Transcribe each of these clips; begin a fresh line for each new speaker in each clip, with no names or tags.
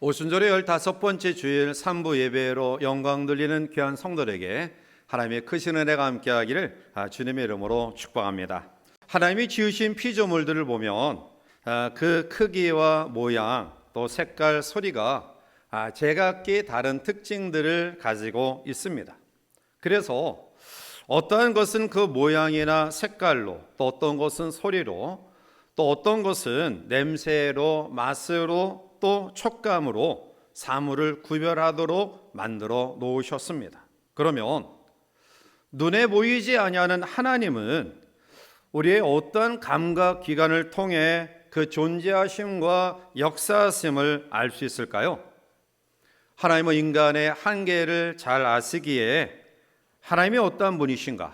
오순절의 15번째 주일 3부 예배로 영광 돌리는 귀한 성도들에게 하나님의 크신 은혜가 함께하기를 주님의 이름으로 축복합니다. 하나님이 지으신 피조물들을 보면 그 크기와 모양 또 색깔, 소리가 제각기 다른 특징들을 가지고 있습니다. 그래서 어떠한 것은 그 모양이나 색깔로, 또 어떤 것은 소리로, 또 어떤 것은 냄새로, 맛으로, 또 촉감으로 사물을 구별하도록 만들어 놓으셨습니다. 그러면 눈에 보이지 아니하는 하나님은 우리의 어떤 감각 기관을 통해 그 존재하심과 역사하심을 알 수 있을까요? 하나님은 인간의 한계를 잘 아시기에 하나님이 어떠한 분이신가,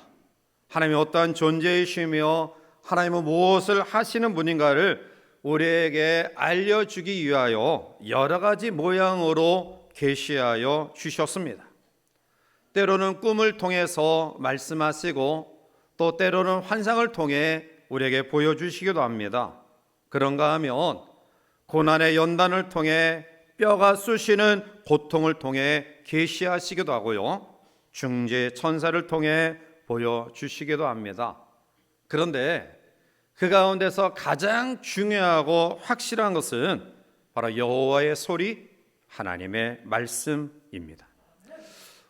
하나님이 어떠한 존재이시며 하나님은 무엇을 하시는 분인가를 우리에게 알려주기 위하여 여러 가지 모양으로 계시하여 주셨습니다. 때로는 꿈을 통해서 말씀하시고 또 때로는 환상을 통해 우리에게 보여주시기도 합니다. 그런가 하면 고난의 연단을 통해 뼈가 쑤시는 고통을 통해 계시하시기도 하고요, 중재 천사를 통해 보여주시기도 합니다. 그런데 그 가운데서 가장 중요하고 확실한 것은 바로 여호와의 소리, 하나님의 말씀입니다.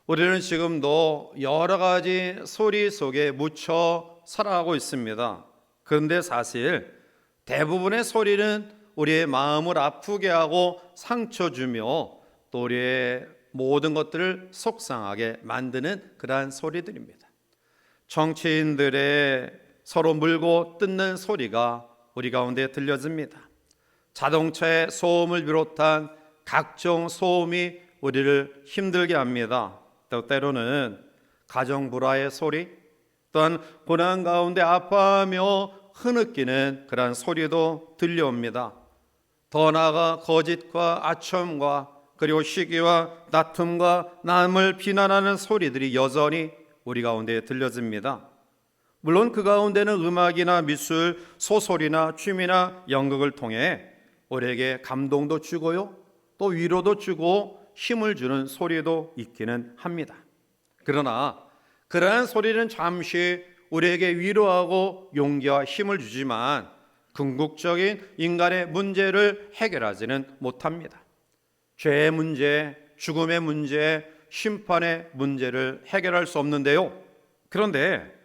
우리는 지금도 여러 가지 소리 속에 묻혀 살아가고 있습니다. 그런데 사실 대부분의 소리는 우리의 마음을 아프게 하고 상처 주며 또 우리의 모든 것들을 속상하게 만드는 그러한 소리들입니다. 정치인들의 서로 물고 뜯는 소리가 우리 가운데 들려집니다. 자동차의 소음을 비롯한 각종 소음이 우리를 힘들게 합니다. 또 때로는 가정 불화의 소리, 또한 고난 가운데 아파하며 흐느끼는 그러한 소리도 들려옵니다. 더 나아가 거짓과 아첨과 그리고 시기와 다툼과 남을 비난하는 소리들이 여전히 우리 가운데 들려집니다. 물론 그 가운데는 음악이나 미술, 소설이나 취미나 연극을 통해 우리에게 감동도 주고요, 또 위로도 주고 힘을 주는 소리도 있기는 합니다. 그러나 그러한 소리는 잠시 우리에게 위로하고 용기와 힘을 주지만 궁극적인 인간의 문제를 해결하지는 못합니다. 죄의 문제, 죽음의 문제, 심판의 문제를 해결할 수 없는데요, 그런데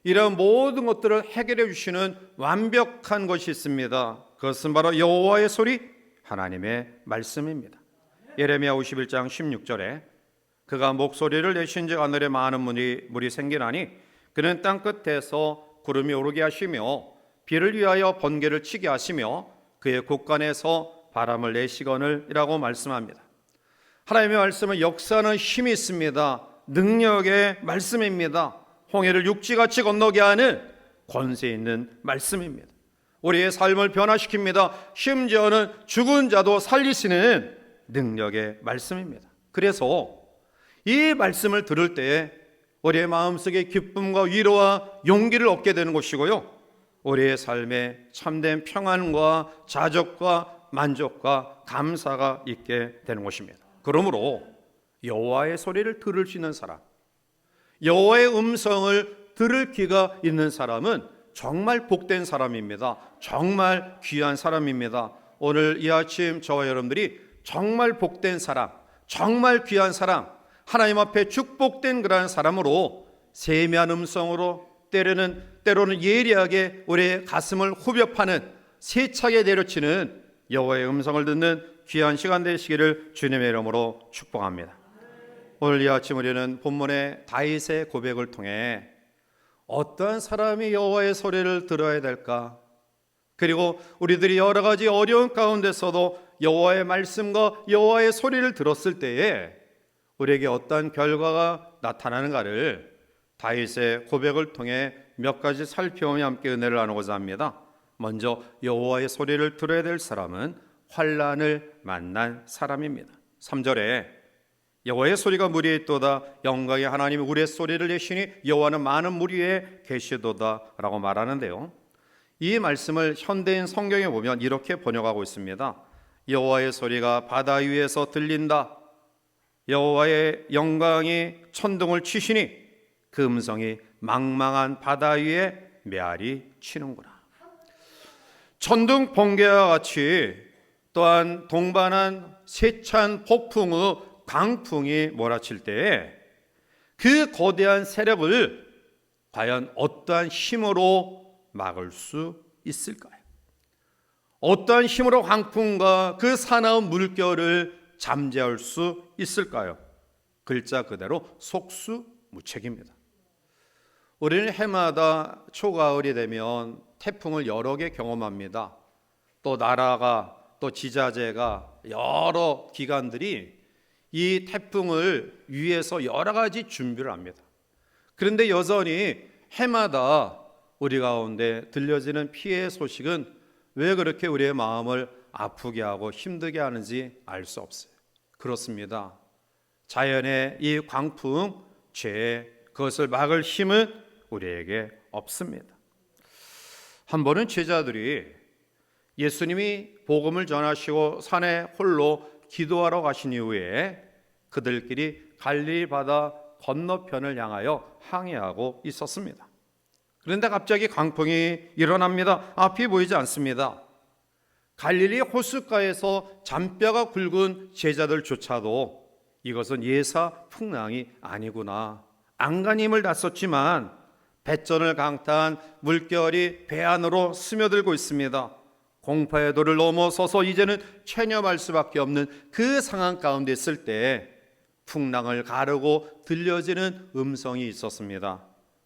이런 모든 것들을 해결해 주시는 완벽한 것이 있습니다. 그것은 바로 여호와의 소리, 하나님의 말씀입니다. 예레미야 51장 16절에 그가 목소리를 내신즉 하늘에 많은 물이 생기나니 그는 땅 끝에서 구름이 오르게 하시며 비를 위하여 번개를 치게 하시며 그의 곳간에서 바람을 내시거늘 이라고 말씀합니다. 하나님의 말씀은 역사는 힘이 있습니다. 능력의 말씀입니다. 홍해를 육지같이 건너게 하는 권세 있는 말씀입니다. 우리의 삶을 변화시킵니다. 심지어는 죽은 자도 살리시는 능력의 말씀입니다. 그래서 이 말씀을 들을 때에 우리의 마음속에 기쁨과 위로와 용기를 얻게 되는 것이고요, 우리의 삶에 참된 평안과 자족과 만족과 감사가 있게 되는 것입니다. 그러므로 여호와의 소리를 들을 수 있는 사람, 여호와의 음성을 들을 귀가 있는 사람은 정말 복된 사람입니다. 정말 귀한 사람입니다. 오늘 이 아침 저와 여러분들이 정말 복된 사람, 정말 귀한 사람, 하나님 앞에 축복된 그러한 사람으로 세미한 음성으로 때로는 예리하게 우리의 가슴을 후벼 파는 세차게 내려치는 여호와의 음성을 듣는 귀한 시간 되시기를 주님의 이름으로 축복합니다. 오늘 이 아침 우리는 본문의 다윗의 고백을 통해 어떠한 사람이 여호와의 소리를 들어야 될까, 그리고 우리들이 여러 가지 어려운 가운데서도 여호와의 말씀과 여호와의 소리를 들었을 때에 우리에게 어떠한 결과가 나타나는가를 다윗의 고백을 통해 몇 가지 살펴보며 함께 은혜를 나누고자 합니다. 먼저 여호와의 소리를 들어야 될 사람은 환난을 만난 사람입니다. 3절에 여호와의 소리가 무리에 있도다, 영광의 하나님이 우리의 소리를 내시니 여호와는 많은 무리에 계시도다 라고 말하는데요, 이 말씀을 현대인 성경에 보면 이렇게 번역하고 있습니다. 여호와의 소리가 바다 위에서 들린다. 여호와의 영광이 천둥을 치시니 그 음성이 망망한 바다 위에 메아리 치는구나. 천둥 번개와 같이 또한 동반한 세찬 폭풍의 강풍이 몰아칠 때에 그 거대한 세력을 과연 어떠한 힘으로 막을 수 있을까요? 어떠한 힘으로 강풍과 그 사나운 물결을 잠재울 수 있을까요? 글자 그대로 속수무책입니다. 우리는 해마다 초가을이 되면 태풍을 여러 개 경험합니다. 또 나라가 또 지자체가 여러 기관들이 이 태풍을 위해서 여러 가지 준비를 합니다. 그런데 여전히 해마다 우리 가운데 들려지는 피해 소식은 왜 그렇게 우리의 마음을 아프게 하고 힘들게 하는지 알 수 없어요. 그렇습니다. 자연의 이 광풍, 죄, 그것을 막을 힘은 우리에게 없습니다. 한 번은 제자들이 예수님이 복음을 전하시고 산에 홀로 기도하러 가신 이후에 그들끼리 갈릴리 바다 건너편을 향하여 항해하고 있었습니다. 그런데 갑자기 강풍이 일어납니다. 앞이 보이지 않습니다. 갈릴리 호숫가에서 잔뼈가 굵은 제자들조차도 이것은 예사 풍랑이 아니구나, 안간힘을 다 썼지만 배전을 강타한 물결이 배 안으로 스며들고 있습니다. 공파의 도를 넘어서서 이제는 체념할 수밖에 없는 그 상황 가운데 있을 때 풍랑을 가르고 들려지는 음성이 있었습니다.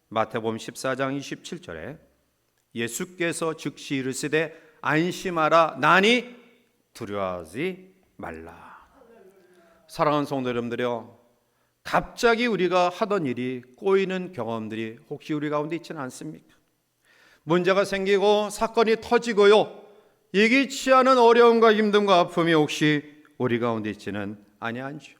마태복음 14장 27절에 예수께서 즉시 이르시되 안심하라, 나니 두려워하지 말라. 사랑하는 성도 여러분들이요, 갑자기 우리가 하던 일이 꼬이는 경험들이 혹시 우리 가운데 있지는 않습니까? 문제가 생기고 사건이 터지고요, 예기치 않은 어려움과 힘듦과 아픔이 혹시 우리 가운데 있지는 아니한지요.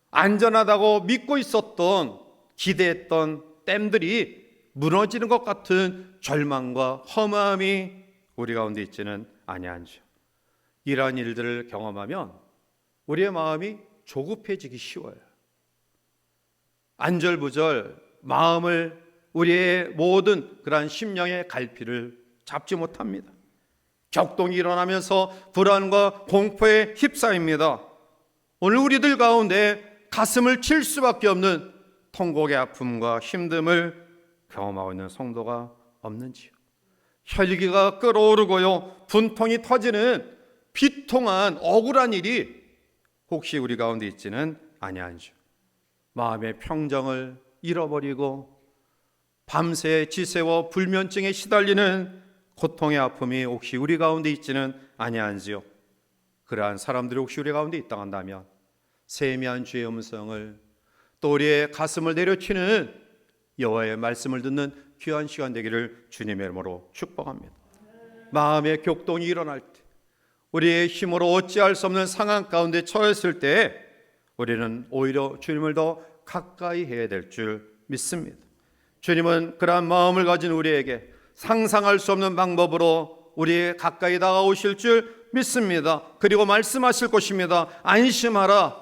안전하다고 믿고 있었던, 기대했던 댐들이 무너지는 것 같은 절망과 허무함이 우리 가운데 있지는 아니한지요. 이러한 일들을 경험하면 우리의 마음이 조급해지기 쉬워요. 안절부절 마음을, 우리의 모든 그러한 심령의 갈피를 잡지 못합니다. 격동이 일어나면서 불안과 공포에 휩싸입니다. 오늘 우리들 가운데 가슴을 칠 수밖에 없는 통곡의 아픔과 힘듦을 경험하고 있는 성도가 없는지요. 혈기가 끓어오르고요, 분통이 터지는 비통한 억울한 일이 혹시 우리 가운데 있지는 아니한지요. 마음의 평정을 잃어버리고 밤새 지새워 불면증에 시달리는 고통의 아픔이 혹시 우리 가운데 있지는 아니한지요. 그러한 사람들이 혹시 우리 가운데 있다 한다면 세미한 주의 음성을, 또 우리의 가슴을 내려치는 여호와의 말씀을 듣는 귀한 시간 되기를 주님의 이름으로 축복합니다. 마음의 격동이 일어날 때, 우리의 힘으로 어찌할 수 없는 상황 가운데 처했을 때 우리는 오히려 주님을 더 가까이 해야 될 줄 믿습니다. 주님은 그러한 마음을 가진 우리에게 상상할 수 없는 방법으로 우리 가까이 다가오실 줄 믿습니다. 그리고 말씀하실 것입니다. 안심하라,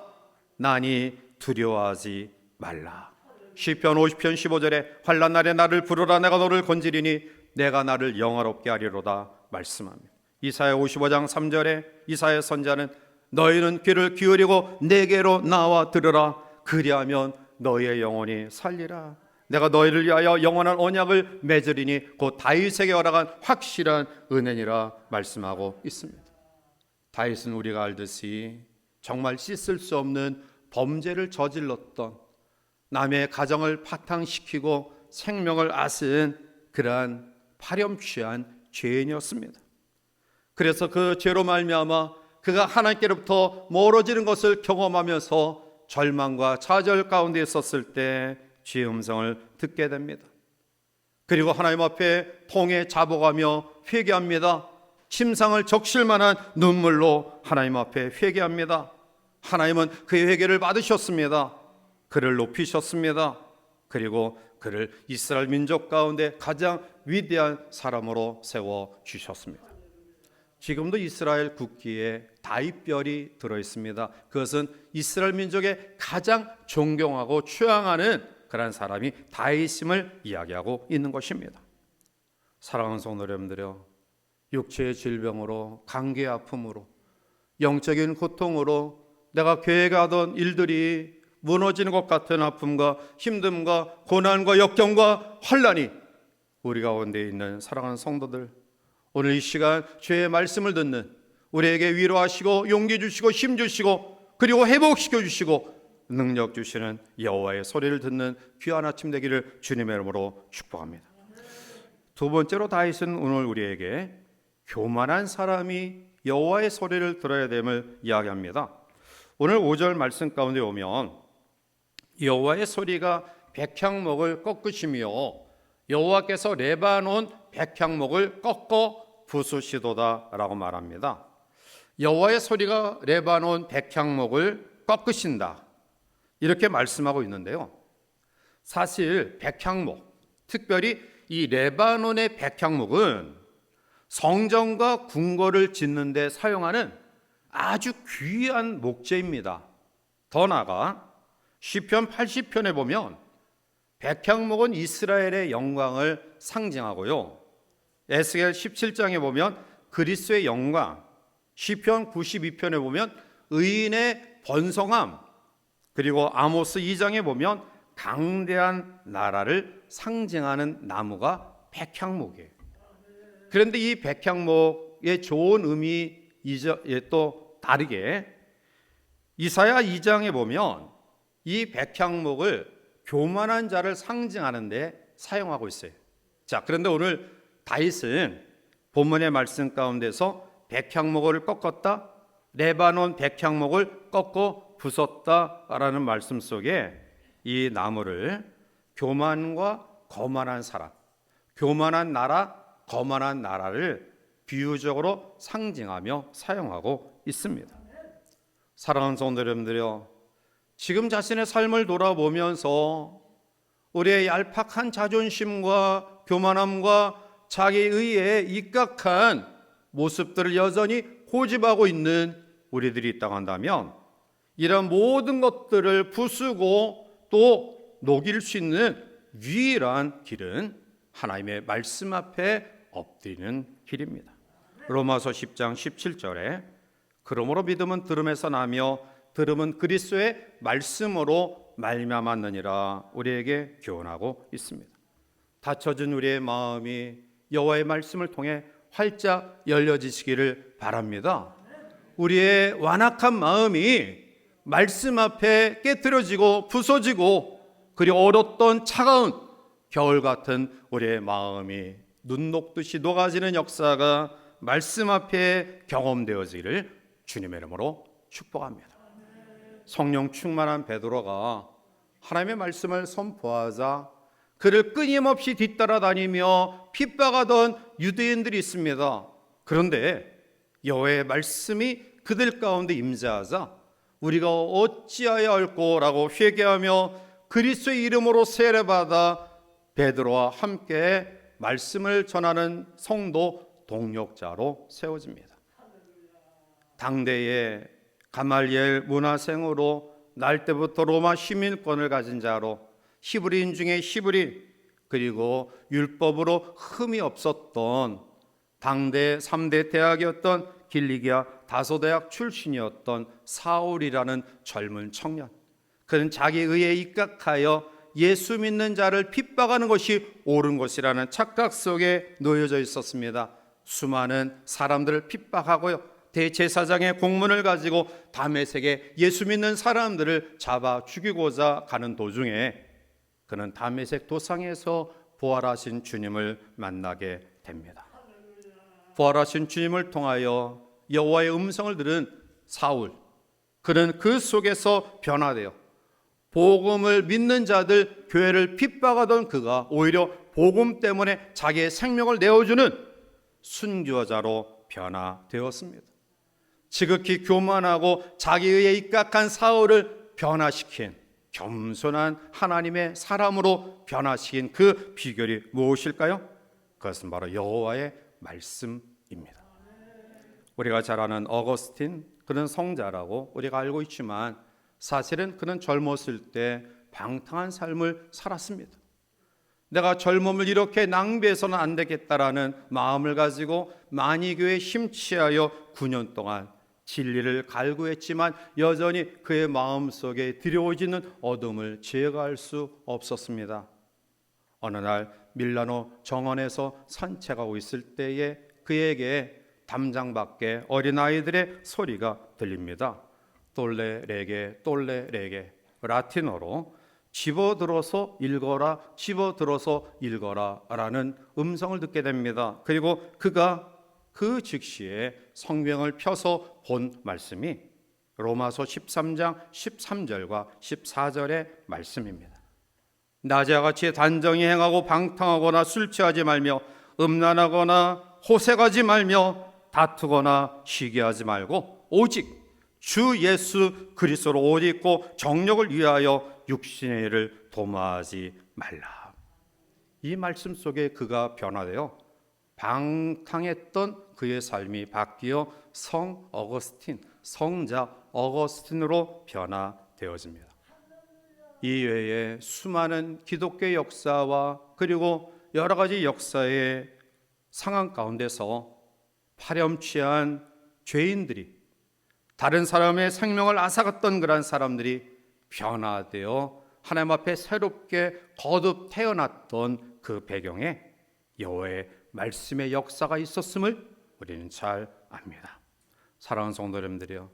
나니 두려워하지 말라. 시편 50편 15절에 환난 날에 나를 부르라, 내가 너를 건지리니 내가 나를 영화롭게 하리로다 말씀합니다. 이사야 55장 3절에 이사야 선자는 너희는 귀를 기울이고 내게로 나와 들으라, 그리하면 너희의 영혼이 살리라. 내가 너희를 위하여 영원한 언약을 맺으리니 곧 다윗에게 허락한 확실한 은혜니라 말씀하고 있습니다. 다윗은 우리가 알듯이 정말 씻을 수 없는 범죄를 저질렀던, 남의 가정을 파탄시키고 생명을 앗은 그러한 파렴치한 죄인이었습니다. 그래서 그 죄로 말미암아 그가 하나님께로부터 멀어지는 것을 경험하면서 절망과 좌절 가운데 있었을 때 주의 음성을 듣게 됩니다. 그리고 하나님 앞에 통에 자복하며 회개합니다. 침상을 적실 만한 눈물로 하나님 앞에 회개합니다. 하나님은 그의 회개를 받으셨습니다. 그를 높이셨습니다. 그리고 그를 이스라엘 민족 가운데 가장 위대한 사람으로 세워주셨습니다. 지금도 이스라엘 국기에 다윗별이 들어있습니다. 그것은 이스라엘 민족의 가장 존경하고 추앙하는 그런 사람이 다윗임을 이야기하고 있는 것입니다. 사랑하는 성도 여러분들이요, 육체의 질병으로, 관계 아픔으로, 영적인 고통으로 내가 계획하던 일들이 무너지는 것 같은 아픔과 힘듦과 고난과 역경과 환난이 우리 가운데 있는 사랑하는 성도들, 오늘 이 시간 주의 말씀을 듣는 우리에게 위로하시고 용기 주시고 힘 주시고 그리고 회복시켜 주시고 능력 주시는 여호와의 소리를 듣는 귀한 아침 되기를 주님의 이름으로 축복합니다. 두 번째로 다윗은 오늘 우리에게 교만한 사람이 여호와의 소리를 들어야 됨을 이야기합니다. 오늘 5절 말씀 가운데 오면 여호와의 소리가 백향목을 꺾으시며 여호와께서 레바논 백향목을 꺾어 부수시도다 라고 말합니다. 여호와의 소리가 레바논 백향목을 꺾으신다, 이렇게 말씀하고 있는데요, 사실 백향목, 특별히 이 레바논의 백향목은 성전과 궁궐을 짓는 데 사용하는 아주 귀한 목재입니다. 더 나아가 시편 80편에 보면 백향목은 이스라엘의 영광을 상징하고요, 에스겔 17장에 보면 그리스도의 영광, 시편 92편에 보면 의인의 번성함, 그리고 아모스 2장에 보면 강대한 나라를 상징하는 나무가 백향목이에요. 그런데 이 백향목의 좋은 의미에 또 다르게 이사야 2장에 보면 이 백향목을 교만한 자를 상징하는 데 사용하고 있어요. 자, 그런데 오늘 다윗은 본문의 말씀 가운데서 백향목을 꺾었다, 레바논 백향목을 꺾어 부쉈다라는 말씀 속에 이 나무를 교만과 거만한 사람, 교만한 나라, 거만한 나라를 비유적으로 상징하며 사용하고 있습니다. 사랑하는 성도 여러분들이요, 지금 자신의 삶을 돌아보면서 우리의 얄팍한 자존심과 교만함과 자기의에 입각한 모습들을 여전히 고집하고 있는 우리들이 있다고 한다면, 이런 모든 것들을 부수고 또 녹일 수 있는 유일한 길은 하나님의 말씀 앞에 엎드리는 길입니다. 로마서 10장 17절에 그러므로 믿음은 들음에서 나며 들음은 그리스도의 말씀으로 말미암았느니라 우리에게 교훈하고 있습니다. 닫혀진 우리의 마음이 여호와의 말씀을 통해 활짝 열려지시기를 바랍니다. 우리의 완악한 마음이 말씀 앞에 깨트려지고 부서지고, 그리고 얼었던 차가운 겨울 같은 우리의 마음이 눈 녹듯이 녹아지는 역사가 말씀 앞에 경험되어지기를 주님의 이름으로 축복합니다. 성령 충만한 베드로가 하나님의 말씀을 선포하자 그를 끊임없이 뒤따라다니며 핍박하던 유대인들이 있습니다. 그런데 여호와의 말씀이 그들 가운데 임재하자 우리가 어찌하여 할꼬라고 회개하며 그리스도의 이름으로 세례받아 베드로와 함께 말씀을 전하는 성도 동력자로 세워집니다. 당대의 가말리엘 문화생으로 날 때부터 로마 시민권을 가진 자로 히브리인 중에 히브리, 그리고 율법으로 흠이 없었던 당대 3대 대학이었던 길리기아 다소대학 출신이었던 사울이라는 젊은 청년, 그는 자기 의에 입각하여 예수 믿는 자를 핍박하는 것이 옳은 것이라는 착각 속에 놓여져 있었습니다. 수많은 사람들을 핍박하고요, 대제사장의 공문을 가지고 다메섹에 예수 믿는 사람들을 잡아 죽이고자 가는 도중에 그는 다메섹 도상에서 부활하신 주님을 만나게 됩니다. 부활하신 주님을 통하여 여호와의 음성을 들은 사울, 그는 그 속에서 변화되어 복음을 믿는 자들, 교회를 핍박하던 그가 오히려 복음 때문에 자기의 생명을 내어주는 순교자로 변화되었습니다. 지극히 교만하고 자기의에 입각한 사울을 변화시킨, 겸손한 하나님의 사람으로 변화시킨 그 비결이 무엇일까요? 그것은 바로 여호와의 말씀입니다. 우리가 잘 아는 어거스틴, 그는 성자라고 우리가 알고 있지만 사실은 그는 젊었을 때 방탕한 삶을 살았습니다. 내가 젊음을 이렇게 낭비해서는 안 되겠다라는 마음을 가지고 만이교에 심취하여 9년 동안 진리를 갈구했지만 여전히 그의 마음속에 들여오지는 어둠을 제거할 수 없었습니다. 어느 날 밀라노 정원에서 산책하고 있을 때에 그에게 담장 밖에 어린아이들의 소리가 들립니다. 똘레 레게 똘레 레게, 라틴어로 집어들어서 읽어라, 집어들어서 읽어라 라는 음성을 듣게 됩니다. 그리고 그가 그 즉시에 성경을 펴서 본 말씀이 로마서 13장 13절과 14절의 말씀입니다. 낮에와 같이 단정히 행하고 방탕하거나 술 취하지 말며 음란하거나 호색하지 말며 다투거나 시기하지 말고 오직 주 예수 그리스도로 옷 입고 정욕을 위하여 육신의 일을 도모하지 말라. 이 말씀 속에 그가 변화되어 방탕했던 그의 삶이 바뀌어 성 어거스틴, 성자 어거스틴으로 변화되어집니다. 이 외에 수많은 기독교의 역사와 그리고 여러 가지 역사의 상황 가운데서 파렴치한 죄인들이, 다른 사람의 생명을 앗아갔던 그런 사람들이 변화되어 하나님 앞에 새롭게 거듭 태어났던 그 배경에 여호와의 말씀의 역사가 있었음을 우리는 잘 압니다. 사랑하는 성도 여러분들이요,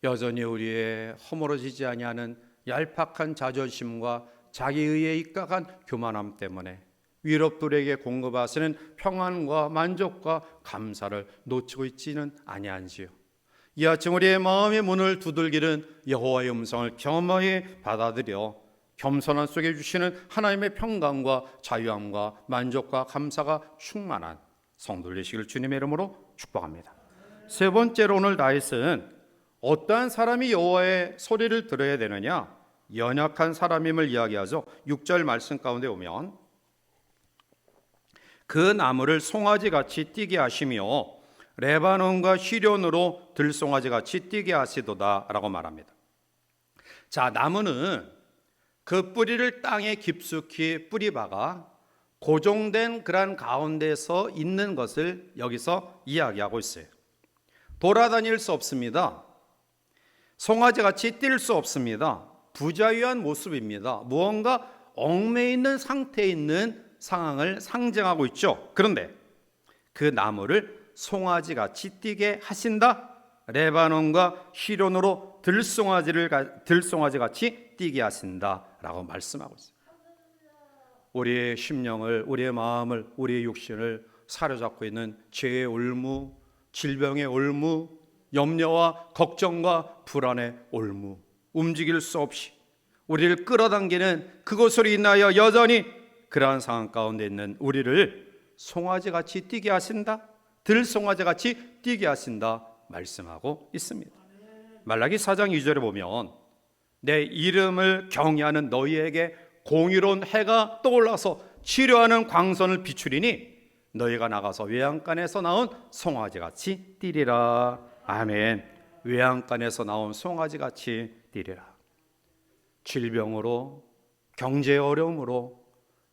여전히 우리의 허물어지지 아니하는 얄팍한 자존심과 자기의에 입각한 교만함 때문에 위롭들에게 공급하시는 평안과 만족과 감사를 놓치고 있지는 아니한지요. 이 아침 우리의 마음의 문을 두들기는 여호와의 음성을 겸허히 받아들여 겸손한 속에 주시는 하나님의 평강과 자유함과 만족과 감사가 충만한 성도들 되시기를 주님의 이름으로 축복합니다. 세 번째로 오늘 다윗은 어떠한 사람이 여호와의 소리를 들어야 되느냐, 연약한 사람임을 이야기하죠. 6절 말씀 가운데 오면 그 나무를 송아지같이 뛰게 하시며 레바논과 시련으로 들송아지같이 뛰게 하시도다 라고 말합니다. 자, 나무는 그 뿌리를 땅에 깊숙이 뿌리박아 고정된 그런 가운데서 있는 것을 여기서 이야기하고 있어요. 돌아다닐 수 없습니다. 송아지같이 뛸 수 없습니다. 부자유한 모습입니다. 무언가 얽매여 있는 상태에 있는 상황을 상징하고 있죠. 그런데 그 나무를 송아지같이 뛰게 하신다. 레바논과 시론으로 들송아지같이 뛰게 하신다라고 말씀하고 있어요. 우리의 심령을, 우리의 마음을, 우리의 육신을 사로잡고 있는 죄의 올무, 질병의 올무, 염려와 걱정과 불안의 올무, 움직일 수 없이 우리를 끌어당기는 그것으로 인하여 여전히 그러한 상황 가운데 있는 우리를 송아지같이 뛰게 하신다, 들송아지같이 뛰게 하신다 말씀하고 있습니다. 말라기 4장 2절에 보면 내 이름을 경외하는 너희에게 공의로운 해가 떠올라서 치료하는 광선을 비추리니 너희가 나가서 외양간에서 나온 송아지같이 뛰리라. 아멘. 외양간에서 나온 송아지같이 뛰리라. 질병으로, 경제 어려움으로,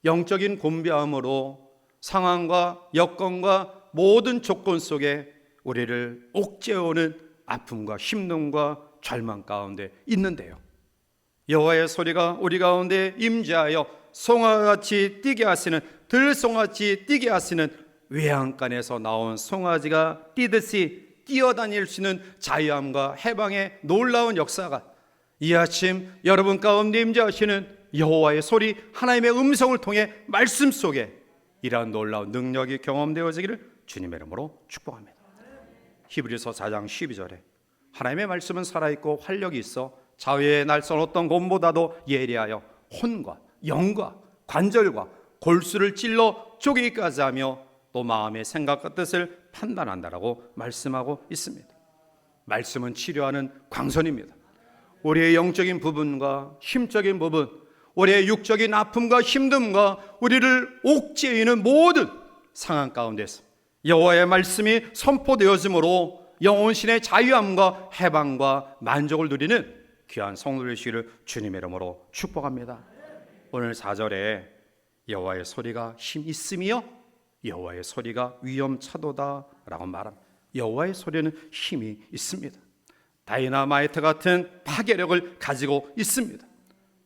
영적인 곤비함으로, 상황과 여건과 모든 조건 속에 우리를 옥죄어오는 아픔과 힘듦과 절망 가운데 있는데요, 여호와의 소리가 우리 가운데 임재하여 송아지같이 뛰게 하시는, 들송아지 뛰게 하시는, 외양간에서 나온 송아지가 뛰듯이 뛰어다닐 수 있는 자유함과 해방의 놀라운 역사가 이 아침 여러분 가운데 임재하시는 여호와의 소리, 하나님의 음성을 통해 말씀 속에 이러한 놀라운 능력이 경험되어지기를 주님의 이름으로 축복합니다. 히브리서 4장 12절에 하나님의 말씀은 살아있고 활력이 있어 자위의 날선 어떤 곰보다도 예리하여 혼과 영과 관절과 골수를 찔러 쪼개기까지 하며 또 마음의 생각과 뜻을 판단한다라고 말씀하고 있습니다. 말씀은 치료하는 광선입니다. 우리의 영적인 부분과 힘적인 부분, 우리의 육적인 아픔과 힘듦과 우리를 옥죄이는 모든 상황 가운데서 여호와의 말씀이 선포되어지므로 영혼신의 자유함과 해방과 만족을 누리는 귀한 성도들 되시기를 주님의 이름으로 축복합니다. 오늘 4절에 여호와의 소리가 힘 있으며 여호와의 소리가 위험차도다 라고 말합니다. 여호와의 소리는 힘이 있습니다. 다이너마이트 같은 파괴력을 가지고 있습니다.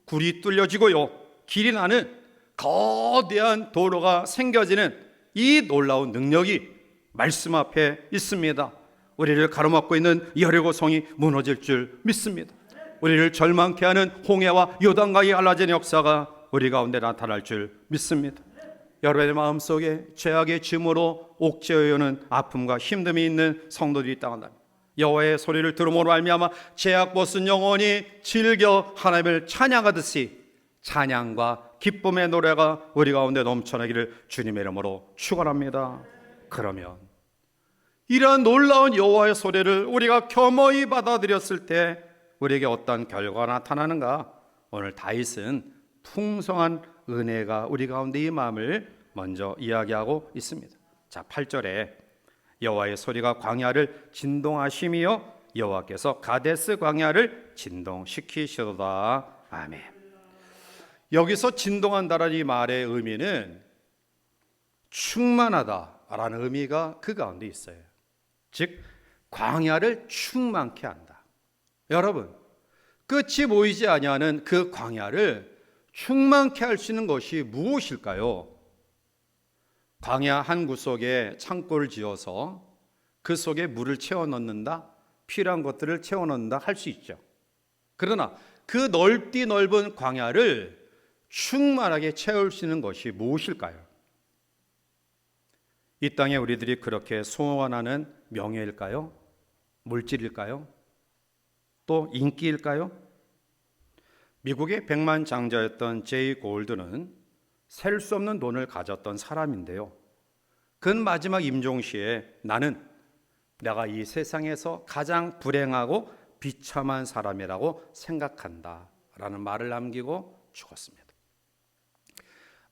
굴이 뚫려지고요, 길이 나는 거대한 도로가 생겨지는 이 놀라운 능력이 말씀 앞에 있습니다. 우리를 가로막고 있는 여리고성이 무너질 줄 믿습니다. 우리를 절망케 하는 홍해와 요단강이 갈라진 역사가 우리 가운데 나타날 줄 믿습니다. 여러분의 마음속에 죄악의 짐으로 옥죄어오는 아픔과 힘듦이 있는 성도들이 있다고 한다면 여호와의 소리를 들음으로 말미암아 죄악 벗은 영혼이 즐겨 하나님을 찬양하듯이 찬양과 기쁨의 노래가 우리 가운데 넘쳐나기를 주님의 이름으로 축원합니다. 그러면 이러한 놀라운 여호와의 소리를 우리가 겸허히 받아들였을 때 우리에게 어떤 결과가 나타나는가? 오늘 다윗은 풍성한 은혜가 우리 가운데 이 마음을 먼저 이야기하고 있습니다. 자, 8절에 여호와의 소리가 광야를 진동하시며 여호와께서 가데스 광야를 진동시키시도다. 아멘. 여기서 진동한다라는 이 말의 의미는 충만하다라는 의미가 그 가운데 있어요. 즉 광야를 충만케 한다. 여러분, 끝이 보이지 아니하는 그 광야를 충만케 할 수 있는 것이 무엇일까요? 광야 한 구석에 창고를 지어서 그 속에 물을 채워 넣는다, 필요한 것들을 채워 넣는다 할 수 있죠. 그러나 그 넓디 넓은 광야를 충만하게 채울 수 있는 것이 무엇일까요? 이 땅에 우리들이 그렇게 소원하는 명예일까요? 물질일까요? 또 인기일까요? 미국의 백만장자였던 제이 골드는 셀 수 없는 돈을 가졌던 사람인데요, 그는 마지막 임종시에 나는 내가 이 세상에서 가장 불행하고 비참한 사람이라고 생각한다 라는 말을 남기고 죽었습니다.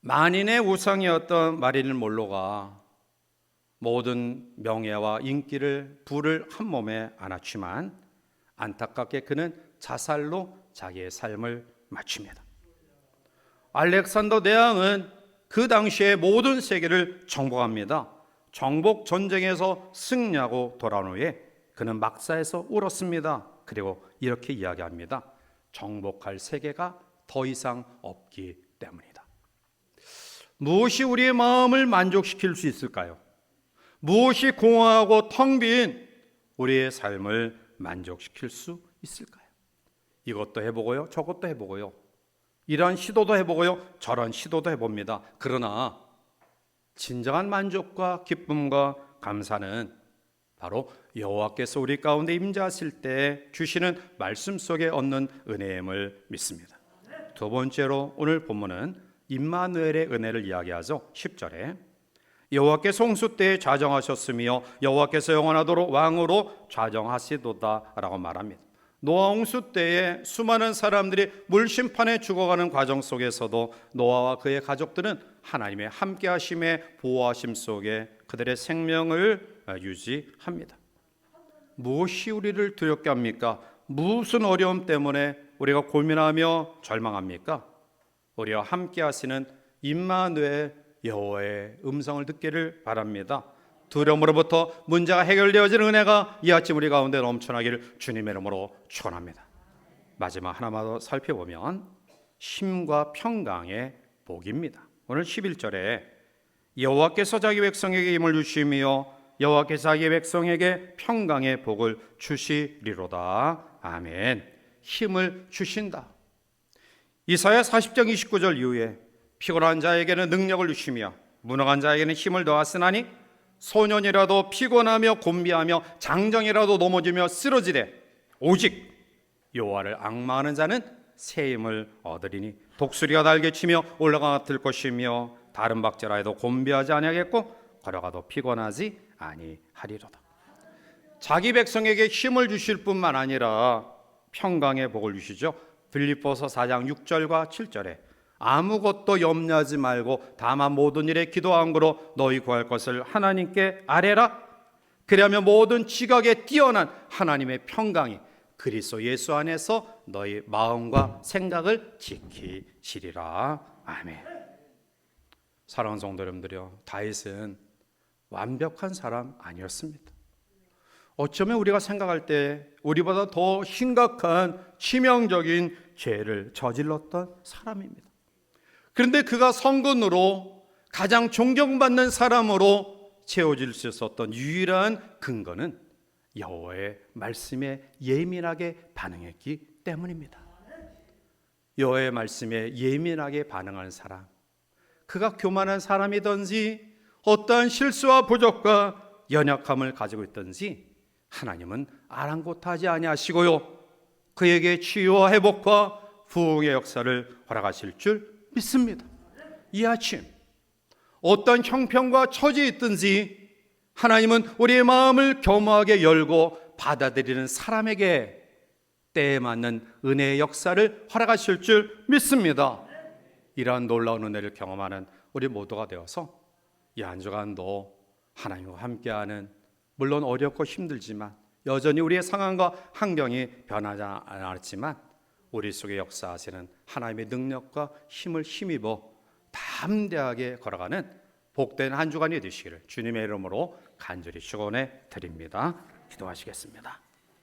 만인의 우상이었던 마릴린 monroe가 모든 명예와 인기를 부를 한 몸에 안았지만 안타깝게 그는 자살로 자기의 삶을 마칩니다. 알렉산더 대왕은 그 당시에 모든 세계를 정복합니다. 정복 전쟁에서 승리하고 돌아온 후에 그는 막사에서 울었습니다. 그리고 이렇게 이야기합니다. 정복할 세계가 더 이상 없기 때문이다. 무엇이 우리의 마음을 만족시킬 수 있을까요? 무엇이 공허하고 텅 빈 우리의 삶을 만족시킬 수 있을까요? 이것도 해보고요, 저것도 해보고요, 이런 시도도 해보고요, 저런 시도도 해봅니다. 그러나 진정한 만족과 기쁨과 감사는 바로 여호와께서 우리 가운데 임재하실 때 주시는 말씀 속에 얻는 은혜임을 믿습니다. 두 번째로 오늘 본문은 임마누엘의 은혜를 이야기하죠. 10절에 여호와께서 홍수 때에 좌정하셨으며 여호와께서 영원하도록 왕으로 좌정하시도다 라고 말합니다. 노아 홍수 때에 수많은 사람들이 물심판에 죽어가는 과정 속에서도 노아와 그의 가족들은 하나님의 함께하심의 보호하심 속에 그들의 생명을 유지합니다. 무엇이 우리를 두렵게 합니까? 무슨 어려움 때문에 우리가 고민하며 절망합니까? 우리와 함께하시는 임마누엘 여호와의 음성을 듣기를 바랍니다. 두려움으로부터 문제가 해결되어지는 은혜가 이 아침 우리 가운데 넘쳐나기를 주님의 이름으로 축원합니다. 마지막 하나만 더 살펴보면 쉼과 평강의 복입니다. 오늘 11절에 여호와께서 자기 백성에게 힘을 주시며 여호와께서 자기 백성에게 평강의 복을 주시리로다. 아멘. 힘을 주신다. 이사야 40장 29절 이후에 피곤한 자에게는 능력을 주시며 무능한 자에게는 힘을 더하시나니 소년이라도 피곤하며 곤비하며 장정이라도 넘어지며 쓰러지되 오직 여호와를 앙망하는 자는 새 힘을 얻으리니 독수리가 날개치며 올라가들 것이며 다른 박제라 해도 곤비하지 아니하겠고 걸어가도 피곤하지 아니하리로다. 자기 백성에게 힘을 주실 뿐만 아니라 평강의 복을 주시죠. 빌립보서 4장 6절과 7절에 아무것도 염려하지 말고 다만 모든 일에 기도함으로 너희 구할 것을 하나님께 아뢰라. 그리하면 모든 지각에 뛰어난 하나님의 평강이 그리스도 예수 안에서 너희 마음과 생각을 지키시리라. 아멘. 사랑하는 성도 여러분들이요, 다윗은 완벽한 사람 아니었습니다. 어쩌면 우리가 생각할 때 우리보다 더 심각한 치명적인 죄를 저질렀던 사람입니다. 그런데 그가 성군으로 가장 존경받는 사람으로 채워질 수 있었던 유일한 근거는 여호와의 말씀에 예민하게 반응했기 때문입니다. 여호와의 말씀에 예민하게 반응하는 사람, 그가 교만한 사람이든지 어떠한 실수와 부족과 연약함을 가지고 있든지 하나님은 아랑곳하지 아니하시고요, 그에게 치유와 회복과 부흥의 역사를 허락하실 줄 믿습니다. 이 아침 어떤 형편과 처지에 있든지 하나님은 우리의 마음을 겸허하게 열고 받아들이는 사람에게 때에 맞는 은혜의 역사를 허락하실 줄 믿습니다. 이러한 놀라운 은혜를 경험하는 우리 모두가 되어서 이 한 주간도 하나님과 함께하는, 물론 어렵고 힘들지만 여전히 우리의 상황과 환경이 변하지 않았지만 우리 속에 역사하시는 하나님의 능력과 힘을 힘입어 담대하게 걸어가는 복된 한 주간이 되시기를 주님의 이름으로 간절히 축원해 드립니다. 기도하시겠습니다.